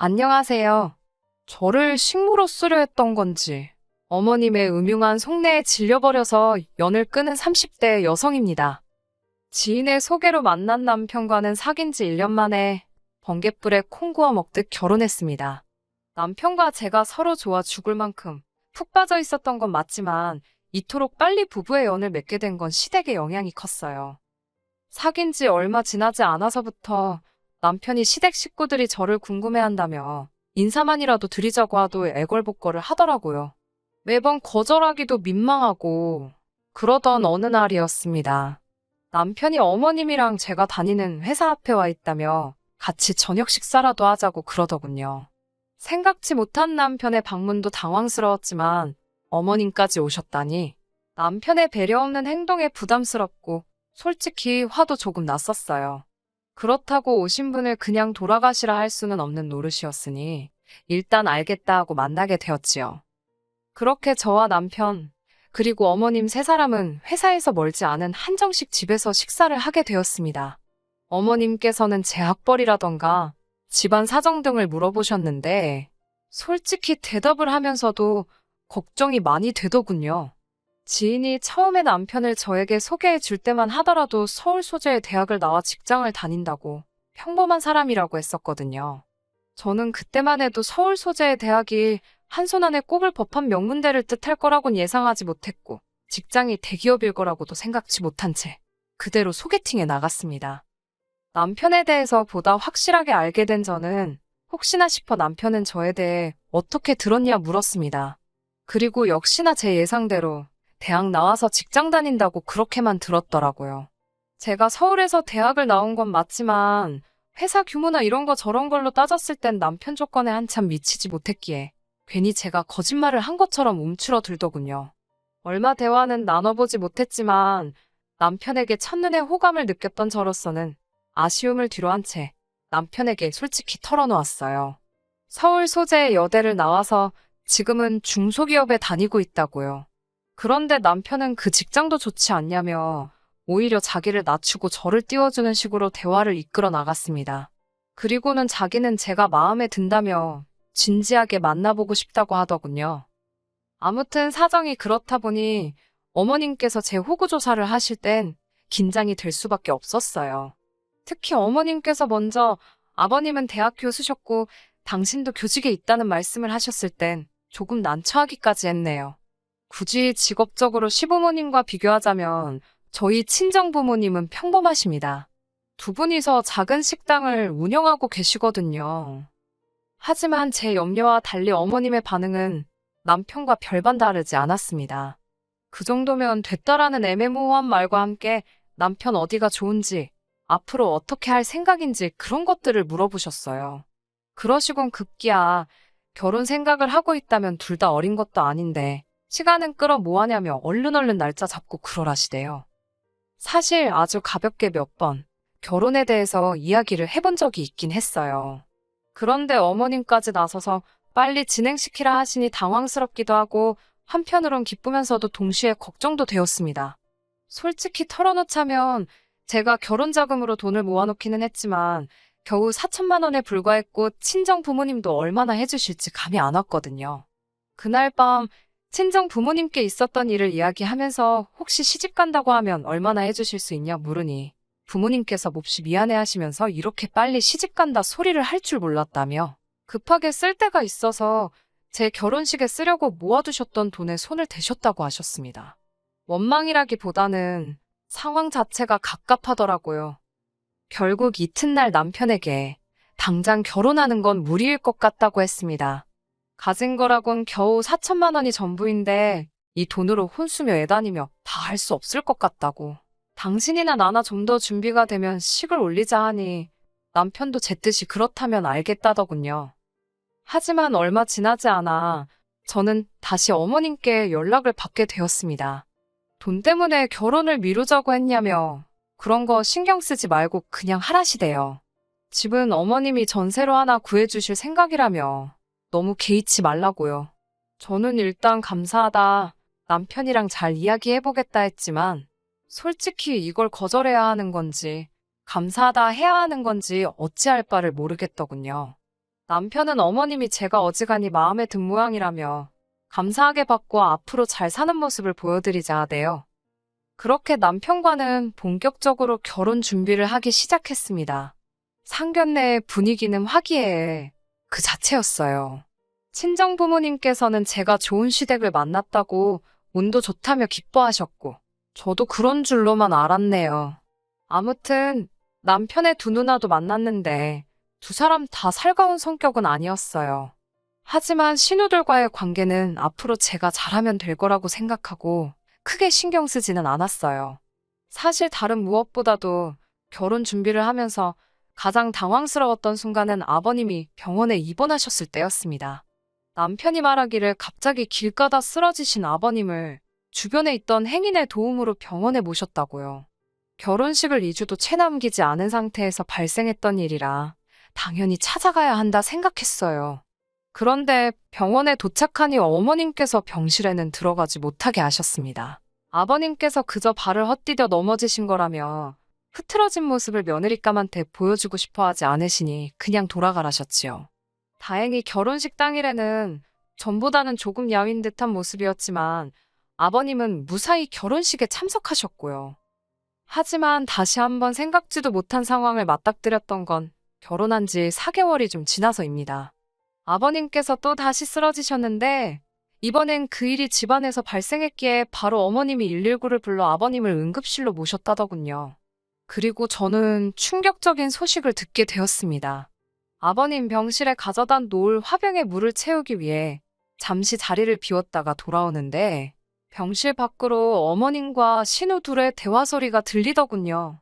안녕하세요. 저를 식모로 쓰려 했던 건지 어머님의 음흉한 속내에 질려버려서 연을 끊은 30대 여성입니다. 지인의 소개로 만난 남편과는 사귄 지 1년 만에 번갯불에 콩 구워 먹듯 결혼했습니다. 남편과 제가 서로 좋아 죽을 만큼 푹 빠져 있었던 건 맞지만 이토록 빨리 부부의 연을 맺게 된 건 시댁의 영향이 컸어요. 사귄 지 얼마 지나지 않아서부터 남편이 시댁 식구들이 저를 궁금해한다며 인사만이라도 드리자고 하도 애걸복걸을 하더라고요. 매번 거절하기도 민망하고 그러던 어느 날이었습니다. 남편이 어머님이랑 제가 다니는 회사 앞에 와 있다며 같이 저녁 식사라도 하자고 그러더군요. 생각지 못한 남편의 방문도 당황스러웠지만 어머님까지 오셨다니 남편의 배려 없는 행동에 부담스럽고 솔직히 화도 조금 났었어요. 그렇다고 오신 분을 그냥 돌아가시라 할 수는 없는 노릇이었으니 일단 알겠다 하고 만나게 되었지요. 그렇게 저와 남편, 그리고 어머님 세 사람은 회사에서 멀지 않은 한정식 집에서 식사를 하게 되었습니다. 어머님께서는 제 학벌이라던가 집안 사정 등을 물어보셨는데 솔직히 대답을 하면서도 걱정이 많이 되더군요. 지인이 처음에 남편을 저에게 소개해 줄 때만 하더라도 서울 소재의 대학을 나와 직장을 다닌다고 평범한 사람이라고 했었거든요. 저는 그때만 해도 서울 소재의 대학이 한 손 안에 꼽을 법한 명문대를 뜻할 거라곤 예상하지 못했고 직장이 대기업일 거라고도 생각지 못한 채 그대로 소개팅에 나갔습니다. 남편에 대해서 보다 확실하게 알게 된 저는 혹시나 싶어 남편은 저에 대해 어떻게 들었냐 물었습니다. 그리고 역시나 제 예상대로 대학 나와서 직장 다닌다고 그렇게만 들었더라고요. 제가 서울에서 대학을 나온 건 맞지만 회사 규모나 이런 거 저런 걸로 따졌을 땐 남편 조건에 한참 미치지 못했기에 괜히 제가 거짓말을 한 것처럼 움츠러들더군요. 얼마 대화는 나눠보지 못했지만 남편에게 첫눈에 호감을 느꼈던 저로서는 아쉬움을 뒤로한 채 남편에게 솔직히 털어놓았어요. 서울 소재의 여대를 나와서 지금은 중소기업에 다니고 있다고요. 그런데 남편은 그 직장도 좋지 않냐며 오히려 자기를 낮추고 저를 띄워주는 식으로 대화를 이끌어 나갔습니다. 그리고는 자기는 제가 마음에 든다며 진지하게 만나보고 싶다고 하더군요. 아무튼 사정이 그렇다 보니 어머님께서 제 호구조사를 하실 땐 긴장이 될 수밖에 없었어요. 특히 어머님께서 먼저 아버님은 대학 교수셨고 당신도 교직에 있다는 말씀을 하셨을 땐 조금 난처하기까지 했네요. 굳이 직업적으로 시부모님과 비교하자면 저희 친정부모님은 평범하십니다. 두 분이서 작은 식당을 운영하고 계시거든요. 하지만 제 염려와 달리 어머님의 반응은 남편과 별반 다르지 않았습니다. 그 정도면 됐다라는 애매모호한 말과 함께 남편 어디가 좋은지, 앞으로 어떻게 할 생각인지 그런 것들을 물어보셨어요. 그러시곤 급기야 결혼 생각을 하고 있다면 둘 다 어린 것도 아닌데 시간은 끌어 뭐하냐며 얼른 날짜 잡고 그러라시대요. 사실 아주 가볍게 몇 번 결혼에 대해서 이야기를 해본 적이 있긴 했어요. 그런데 어머님까지 나서서 빨리 진행시키라 하시니 당황스럽기도 하고 한편으론 기쁘면서도 동시에 걱정도 되었습니다. 솔직히 털어놓자면 제가 결혼 자금으로 돈을 모아놓기는 했지만 겨우 4천만 원에 불과했고 친정 부모님도 얼마나 해주실지 감이 안 왔거든요. 그날 밤 친정 부모님께 있었던 일을 이야기하면서 혹시 시집 간다고 하면 얼마나 해주실 수 있냐 물으니 부모님께서 몹시 미안해하시면서 이렇게 빨리 시집 간다 소리를 할 줄 몰랐다며 급하게 쓸 데가 있어서 제 결혼식에 쓰려고 모아두셨던 돈에 손을 대셨다고 하셨습니다. 원망이라기보다는 상황 자체가 갑갑하더라고요. 결국 이튿날 남편에게 당장 결혼하는 건 무리일 것 같다고 했습니다. 가진 거라곤 겨우 4천만 원이 전부인데 이 돈으로 혼수며 애다니며 다 할 수 없을 것 같다고. 당신이나 나나 좀 더 준비가 되면 식을 올리자 하니 남편도 제 뜻이 그렇다면 알겠다더군요. 하지만 얼마 지나지 않아 저는 다시 어머님께 연락을 받게 되었습니다. 돈 때문에 결혼을 미루자고 했냐며 그런 거 신경 쓰지 말고 그냥 하라시대요. 집은 어머님이 전세로 하나 구해주실 생각이라며 너무 개의치 말라고요. 저는 일단 감사하다, 남편이랑 잘 이야기해보겠다 했지만 솔직히 이걸 거절해야 하는 건지 감사하다 해야 하는 건지 어찌할 바를 모르겠더군요. 남편은 어머님이 제가 어지간히 마음에 든 모양이라며 감사하게 받고 앞으로 잘 사는 모습을 보여드리자 하대요. 그렇게 남편과는 본격적으로 결혼 준비를 하기 시작했습니다. 상견례의 분위기는 화기애애 그 자체였어요. 친정 부모님께서는 제가 좋은 시댁을 만났다고 운도 좋다며 기뻐하셨고, 저도 그런 줄로만 알았네요. 아무튼 남편의 두 누나도 만났는데 두 사람 다 살가운 성격은 아니었어요. 하지만 신우들과의 관계는 앞으로 제가 잘하면 될 거라고 생각하고 크게 신경 쓰지는 않았어요. 사실 다른 무엇보다도 결혼 준비를 하면서 가장 당황스러웠던 순간은 아버님이 병원에 입원하셨을 때였습니다. 남편이 말하기를 갑자기 길 가다 쓰러지신 아버님을 주변에 있던 행인의 도움으로 병원에 모셨다고요. 결혼식을 2주도 채 남기지 않은 상태에서 발생했던 일이라 당연히 찾아가야 한다 생각했어요. 그런데 병원에 도착하니 어머님께서 병실에는 들어가지 못하게 하셨습니다. 아버님께서 그저 발을 헛디뎌 넘어지신 거라며 흐트러진 모습을 며느리감한테 보여주고 싶어 하지 않으시니 그냥 돌아가라셨지요. 다행히 결혼식 당일에는 전보다는 조금 야윈 듯한 모습이었지만 아버님은 무사히 결혼식에 참석하셨고요. 하지만 다시 한번 생각지도 못한 상황을 맞닥뜨렸던 건 결혼한 지 4개월이 좀 지나서입니다. 아버님께서 또 다시 쓰러지셨는데 이번엔 그 일이 집안에서 발생했기에 바로 어머님이 119를 불러 아버님을 응급실로 모셨다더군요. 그리고 저는 충격적인 소식을 듣게 되었습니다. 아버님 병실에 가져다 놓을 화병에 물을 채우기 위해 잠시 자리를 비웠다가 돌아오는데 병실 밖으로 어머님과 신우 둘의 대화 소리가 들리더군요.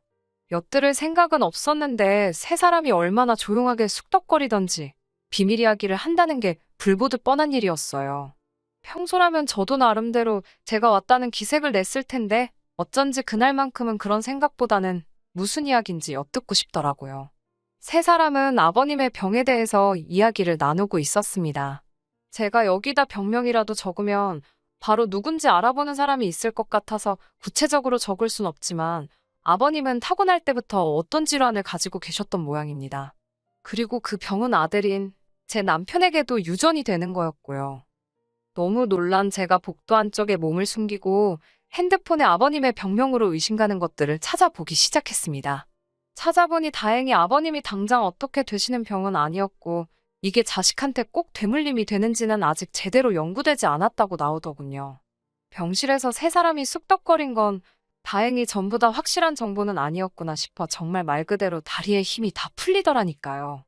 엿들을 생각은 없었는데 세 사람이 얼마나 조용하게 쑥덕거리던지 비밀 이야기를 한다는 게 불보듯 뻔한 일이었어요. 평소라면 저도 나름대로 제가 왔다는 기색을 냈을 텐데 어쩐지 그날만큼은 그런 생각보다는 무슨 이야기인지 엿듣고 싶더라고요. 세 사람은 아버님의 병에 대해서 이야기를 나누고 있었습니다. 제가 여기다 병명이라도 적으면 바로 누군지 알아보는 사람이 있을 것 같아서 구체적으로 적을 순 없지만 아버님은 타고날 때부터 어떤 질환을 가지고 계셨던 모양입니다. 그리고 그 병은 아들인 제 남편에게도 유전이 되는 거였고요. 너무 놀란 제가 복도 안쪽에 몸을 숨기고 핸드폰에 아버님의 병명으로 의심가는 것들을 찾아보기 시작했습니다. 찾아보니 다행히 아버님이 당장 어떻게 되시는 병은 아니었고 이게 자식한테 꼭 되물림이 되는지는 아직 제대로 연구되지 않았다고 나오더군요. 병실에서 세 사람이 쑥덕거린 건 다행히 전부 다 확실한 정보는 아니었구나 싶어 정말 말 그대로 다리에 힘이 다 풀리더라니까요.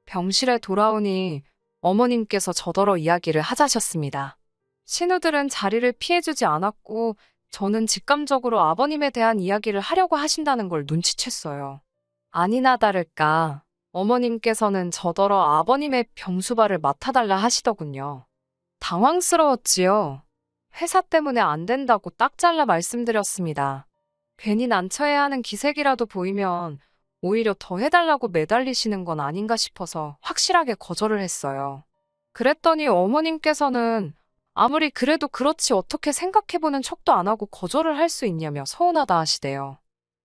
병실에 돌아오니 어머님께서 저더러 이야기를 하자셨습니다. 신우들은 자리를 피해주지 않았고 저는 직감적으로 아버님에 대한 이야기를 하려고 하신다는 걸 눈치챘어요. 아니나 다를까 어머님께서는 저더러 아버님의 병수발을 맡아달라 하시더군요. 당황스러웠지요. 회사 때문에 안 된다고 딱 잘라 말씀드렸습니다. 괜히 난처해야 하는 기색이라도 보이면 오히려 더 해달라고 매달리시는 건 아닌가 싶어서 확실하게 거절을 했어요. 그랬더니 어머님께서는 아무리 그래도 그렇지 어떻게 생각해보는 척도 안 하고 거절을 할 수 있냐며 서운하다 하시대요.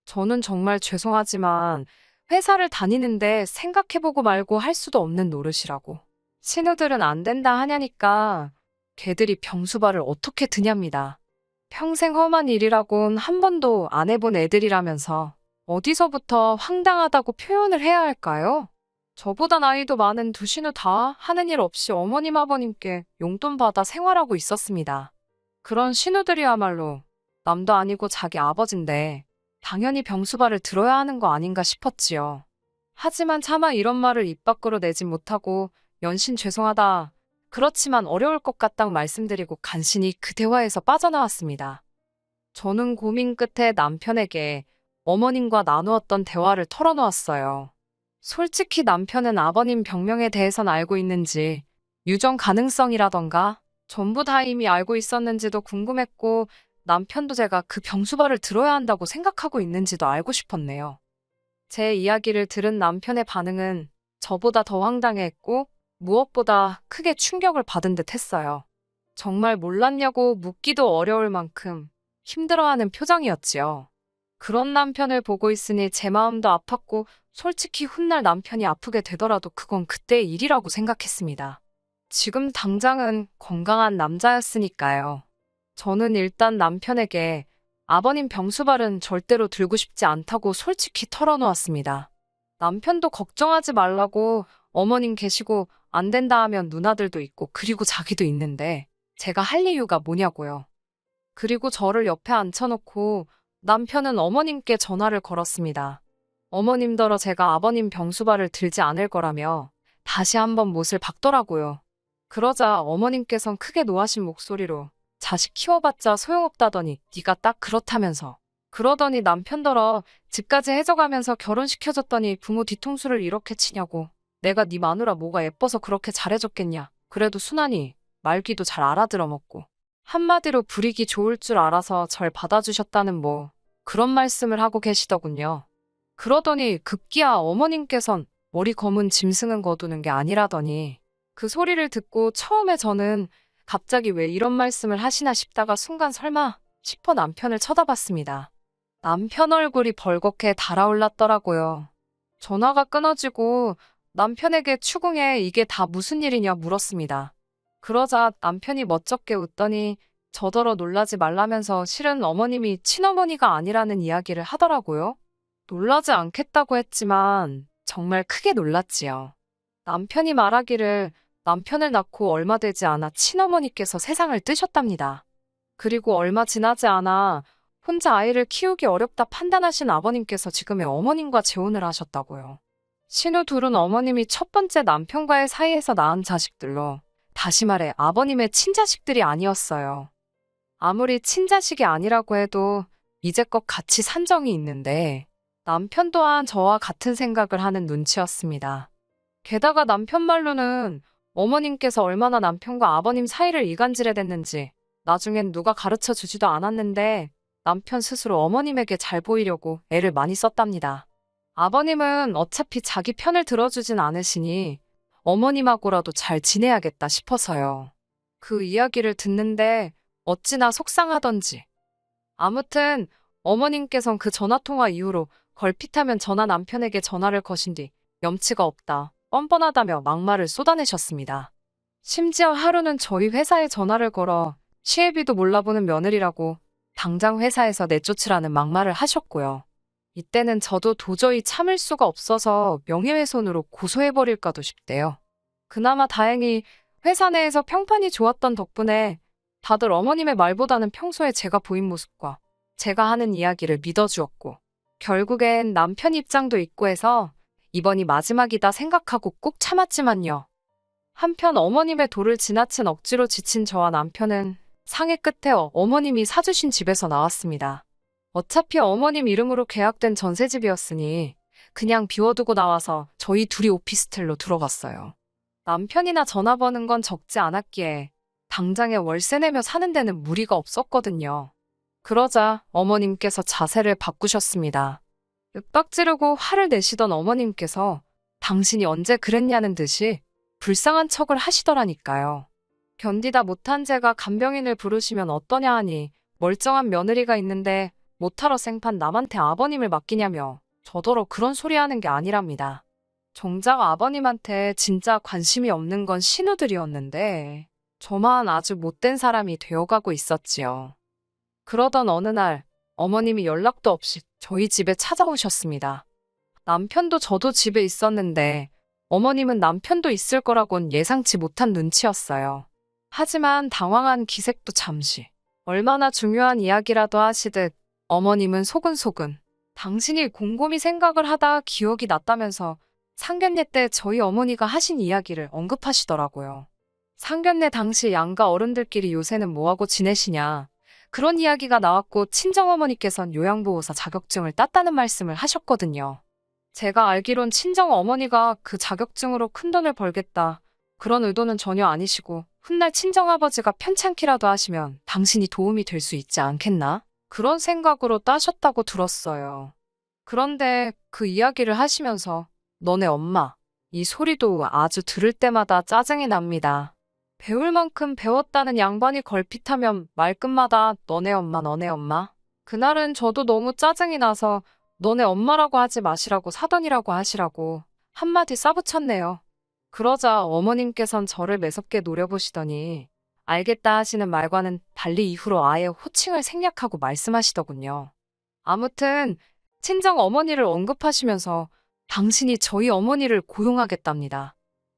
저는 정말 죄송하지만 회사를 다니는데 생각해보고 말고 할 수도 없는 노릇이라고. 신우들은 안 된다 하냐니까 걔들이 병수발을 어떻게 드냐입니다. 평생 험한 일이라곤 한 번도 안 해본 애들이라면서 어디서부터 황당하다고 표현을 해야 할까요? 저보다 나이도 많은 두 신우 다 하는 일 없이 어머님 아버님께 용돈 받아 생활하고 있었습니다. 그런 신우들이야말로 남도 아니고 자기 아버지인데 당연히 병수발을 들어야 하는 거 아닌가 싶었지요. 하지만 차마 이런 말을 입 밖으로 내진 못하고 연신 죄송하다. 그렇지만 어려울 것 같다고 말씀드리고 간신히 그 대화에서 빠져나왔습니다. 저는 고민 끝에 남편에게 어머님과 나누었던 대화를 털어놓았어요. 솔직히 남편은 아버님 병명에 대해선 알고 있는지, 유전 가능성이라던가 전부 다 이미 알고 있었는지도 궁금했고 남편도 제가 그 병수발을 들어야 한다고 생각하고 있는지도 알고 싶었네요. 제 이야기를 들은 남편의 반응은 저보다 더 황당해했고 무엇보다 크게 충격을 받은 듯 했어요. 정말 몰랐냐고 묻기도 어려울 만큼 힘들어하는 표정이었지요. 그런 남편을 보고 있으니 제 마음도 아팠고 솔직히 훗날 남편이 아프게 되더라도 그건 그때의 일이라고 생각했습니다. 지금 당장은 건강한 남자였으니까요. 저는 일단 남편에게 아버님 병수발은 절대로 들고 싶지 않다고 솔직히 털어놓았습니다. 남편도 걱정하지 말라고 어머님 계시고 안 된다 하면 누나들도 있고 그리고 자기도 있는데 제가 할 이유가 뭐냐고요. 그리고 저를 옆에 앉혀놓고 남편은 어머님께 전화를 걸었습니다. 어머님더러 제가 아버님 병수발을 들지 않을 거라며 다시 한번 못을 박더라고요. 그러자 어머님께선 크게 노하신 목소리로 자식 키워봤자 소용없다더니 네가 딱 그렇다면서. 그러더니 남편더러 집까지 해져가면서 결혼시켜줬더니 부모 뒤통수를 이렇게 치냐고. 내가 네 마누라 뭐가 예뻐서 그렇게 잘해줬겠냐. 그래도 순하니 말귀도 잘 알아들어먹고. 한마디로 부리기 좋을 줄 알아서 절 받아주셨다는 뭐 그런 말씀을 하고 계시더군요. 그러더니 급기야 어머님께선 머리 검은 짐승은 거두는 게 아니라더니 그 소리를 듣고 처음에 저는 갑자기 왜 이런 말씀을 하시나 싶다가 순간 설마 싶어 남편을 쳐다봤습니다. 남편 얼굴이 벌겋게 달아올랐더라고요. 전화가 끊어지고 남편에게 추궁해 이게 다 무슨 일이냐 물었습니다. 그러자 남편이 멋쩍게 웃더니 저더러 놀라지 말라면서 실은 어머님이 친어머니가 아니라는 이야기를 하더라고요. 놀라지 않겠다고 했지만 정말 크게 놀랐지요. 남편이 말하기를 남편을 낳고 얼마 되지 않아 친어머니께서 세상을 뜨셨답니다. 그리고 얼마 지나지 않아 혼자 아이를 키우기 어렵다 판단하신 아버님께서 지금의 어머님과 재혼을 하셨다고요. 신우 둘은 어머님이 첫 번째 남편과의 사이에서 낳은 자식들로 다시 말해 아버님의 친자식들이 아니었어요. 아무리 친자식이 아니라고 해도 이제껏 같이 산 정이 있는데 남편 또한 저와 같은 생각을 하는 눈치였습니다. 게다가 남편 말로는 어머님께서 얼마나 남편과 아버님 사이를 이간질해댔는지 나중엔 누가 가르쳐 주지도 않았는데 남편 스스로 어머님에게 잘 보이려고 애를 많이 썼답니다. 아버님은 어차피 자기 편을 들어주진 않으시니 어머님하고라도 잘 지내야겠다 싶어서요. 그 이야기를 듣는데 어찌나 속상하던지. 아무튼 어머님께선 그 전화통화 이후로 걸핏하면 전화 남편에게 전화를 거신 뒤 염치가 없다, 뻔뻔하다며 막말을 쏟아내셨습니다. 심지어 하루는 저희 회사에 전화를 걸어 시애비도 몰라보는 며느리라고 당장 회사에서 내쫓으라는 막말을 하셨고요. 이때는 저도 도저히 참을 수가 없어서 명예훼손으로 고소해버릴까도 싶대요. 그나마 다행히 회사 내에서 평판이 좋았던 덕분에 다들 어머님의 말보다는 평소에 제가 보인 모습과 제가 하는 이야기를 믿어주었고 결국엔 남편 입장도 있고 해서 이번이 마지막이다 생각하고 꾹 참았지만요. 한편 어머님의 도를 지나친 억지로 지친 저와 남편은 상해 끝에 어머님이 사주신 집에서 나왔습니다. 어차피 어머님 이름으로 계약된 전셋집이었으니 그냥 비워두고 나와서 저희 둘이 오피스텔로 들어갔어요. 남편이나 전화 버는 건 적지 않았기에 당장에 월세 내며 사는 데는 무리가 없었거든요. 그러자 어머님께서 자세를 바꾸셨습니다. 윽박 지르고 화를 내시던 어머님께서 당신이 언제 그랬냐는 듯이 불쌍한 척을 하시더라니까요. 견디다 못한 제가 간병인을 부르시면 어떠냐 하니 멀쩡한 며느리가 있는데 못하러 생판 남한테 아버님을 맡기냐며 저더러 그런 소리 하는 게 아니랍니다. 정작 아버님한테 진짜 관심이 없는 건 신우들이었는데 저만 아주 못된 사람이 되어가고 있었지요. 그러던 어느 날 어머님이 연락도 없이 저희 집에 찾아오셨습니다. 남편도 저도 집에 있었는데 어머님은 남편도 있을 거라곤 예상치 못한 눈치였어요. 하지만 당황한 기색도 잠시. 얼마나 중요한 이야기라도 하시듯 어머님은 소근소근 당신이 곰곰이 생각을 하다 기억이 났다면서 상견례 때 저희 어머니가 하신 이야기를 언급하시더라고요. 상견례 당시 양가 어른들끼리 요새는 뭐하고 지내시냐. 그런 이야기가 나왔고 친정어머니께선 요양보호사 자격증을 땄다는 말씀을 하셨거든요. 제가 알기론 친정어머니가 그 자격증으로 큰돈을 벌겠다. 그런 의도는 전혀 아니시고 훗날 친정아버지가 편찮기라도 하시면 당신이 도움이 될 수 있지 않겠나? 그런 생각으로 따셨다고 들었어요. 그런데 그 이야기를 하시면서 너네 엄마, 이 소리도 아주 들을 때마다 짜증이 납니다. 배울 만큼 배웠다는 양반이 걸핏하면 말끝마다 너네 엄마, 너네 엄마. 그날은 저도 너무 짜증이 나서 너네 엄마라고 하지 마시라고 사돈이라고 하시라고 한마디 싸붙였네요. 그러자 어머님께선 저를 매섭게 노려보시더니 알겠다 하시는 말과는 달리 이후로 아예 호칭을 생략하고 말씀하시더군요. 아무튼 친정 어머니를 언급하시면서 당신이 저희 어머니를 고용하겠답니다.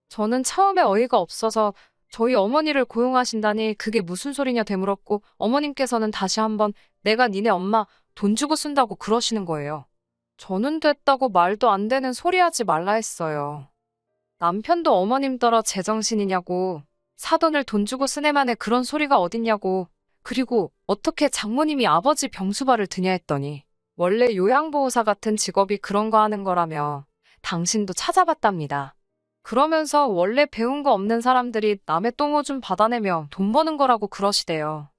저는 처음에 어이가 없어서 저희 어머니를 고용하신다니 그게 무슨 소리냐 되물었고 어머님께서는 다시 한번 내가 니네 엄마 돈 주고 쓴다고 그러시는 거예요. 저는 됐다고 말도 안 되는 소리 하지 말라 했어요. 남편도 어머님 떨어 제정신이냐고 사돈을 돈 주고 쓰네만에 그런 소리가 어딨냐고 그리고 어떻게 장모님이 아버지 병수발을 드냐 했더니 원래 요양보호사 같은 직업이 그런 거 하는 거라며 당신도 찾아봤답니다. 그러면서 원래 배운 거 없는 사람들이 남의 똥오줌 받아내며 돈 버는 거라고 그러시대요.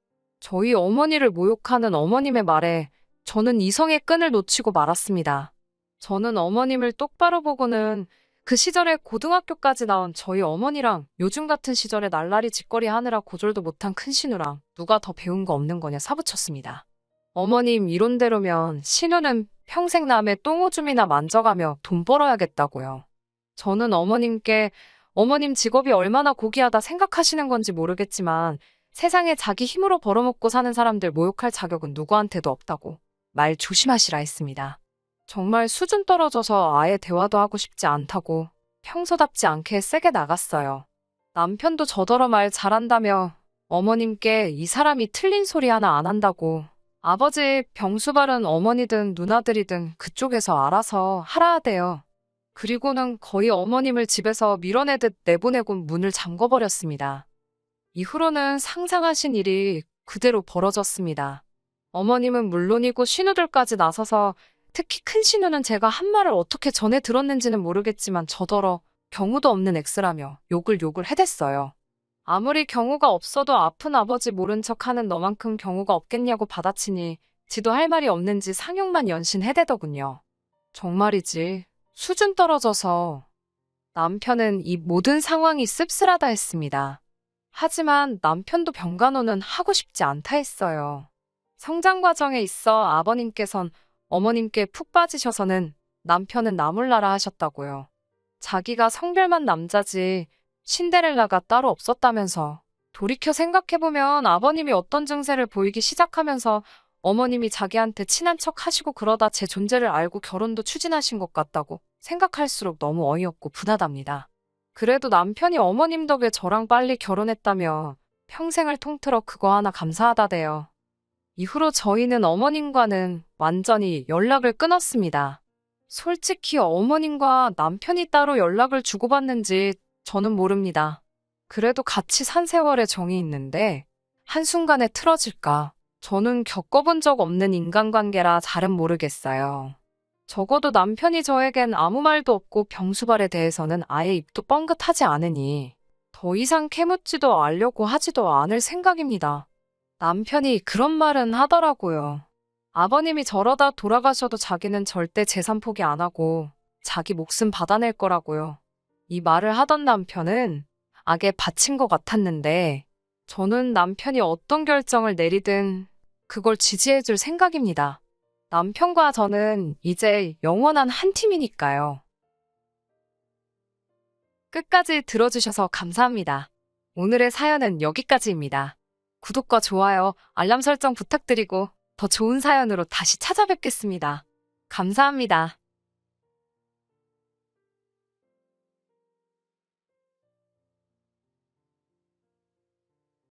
저희 어머니를 모욕하는 어머님의 말에 저는 이성의 끈을 놓치고 말았습니다. 저는 어머님을 똑바로 보고는 그 시절에 고등학교까지 나온 저희 어머니랑 요즘 같은 시절에 날라리 짓거리 하느라 고졸도 못한 큰 신우랑 누가 더 배운 거 없는 거냐 사부쳤습니다. 어머님 이론대로면 신우는 평생 남의 똥오줌이나 만져가며 돈 벌어야겠다고요. 저는 어머님께 어머님 직업이 얼마나 고귀하다 생각하시는 건지 모르겠지만 세상에 자기 힘으로 벌어먹고 사는 사람들 모욕할 자격은 누구한테도 없다고 말 조심하시라 했습니다. 정말 수준 떨어져서 아예 대화도 하고 싶지 않다고 평소답지 않게 세게 나갔어요. 남편도 저더러 말 잘한다며 어머님께 이 사람이 틀린 소리 하나 안 한다고 아버지 병수발은 어머니든 누나들이든 그쪽에서 알아서 하라 하대요. 그리고는 거의 어머님을 집에서 밀어내듯 내보내고 문을 잠궈버렸습니다. 이후로는 상상하신 일이 그대로 벌어졌습니다. 어머님은 물론이고 신우들까지 나서서 특히 큰 신우는 제가 한 말을 어떻게 전해 들었는지는 모르겠지만 저더러 경우도 없는 X라며 욕을 해댔어요. 아무리 경우가 없어도 아픈 아버지 모른 척하는 너만큼 경우가 없겠냐고 받아치니 지도 할 말이 없는지 상욕만 연신 해대더군요. 정말이지 수준 떨어져서 남편은 이 모든 상황이 씁쓸하다 했습니다. 하지만 남편도 병간호는 하고 싶지 않다 했어요. 성장 과정에 있어 아버님께선 어머님께 푹 빠지셔서는 남편은 나몰라라 하셨다고요. 자기가 성별만 남자지 신데렐라가 따로 없었다면서. 돌이켜 생각해보면 아버님이 어떤 증세를 보이기 시작하면서 어머님이 자기한테 친한 척 하시고 그러다 제 존재를 알고 결혼도 추진하신 것 같다고 생각할수록 너무 어이없고 분하답니다. 그래도 남편이 어머님 덕에 저랑 빨리 결혼했다며 평생을 통틀어 그거 하나 감사하다대요. 이후로 저희는 어머님과는 완전히 연락을 끊었습니다. 솔직히 어머님과 남편이 따로 연락을 주고받는지 저는 모릅니다. 그래도 같이 산 세월에 정이 있는데 한순간에 틀어질까? 저는 겪어본 적 없는 인간관계라 잘은 모르겠어요. 적어도 남편이 저에겐 아무 말도 없고 병수발에 대해서는 아예 입도 뻥긋하지 않으니 더 이상 캐묻지도 않으려고 하지도 않을 생각입니다. 남편이 그런 말은 하더라고요. 아버님이 저러다 돌아가셔도 자기는 절대 재산 포기 안 하고 자기 목숨 받아낼 거라고요. 이 말을 하던 남편은 악에 바친 것 같았는데 저는 남편이 어떤 결정을 내리든 그걸 지지해줄 생각입니다. 남편과 저는 이제 영원한 한 팀이니까요. 끝까지 들어주셔서 감사합니다. 오늘의 사연은 여기까지입니다. 구독과 좋아요, 알람 설정 부탁드리고 더 좋은 사연으로 다시 찾아뵙겠습니다. 감사합니다.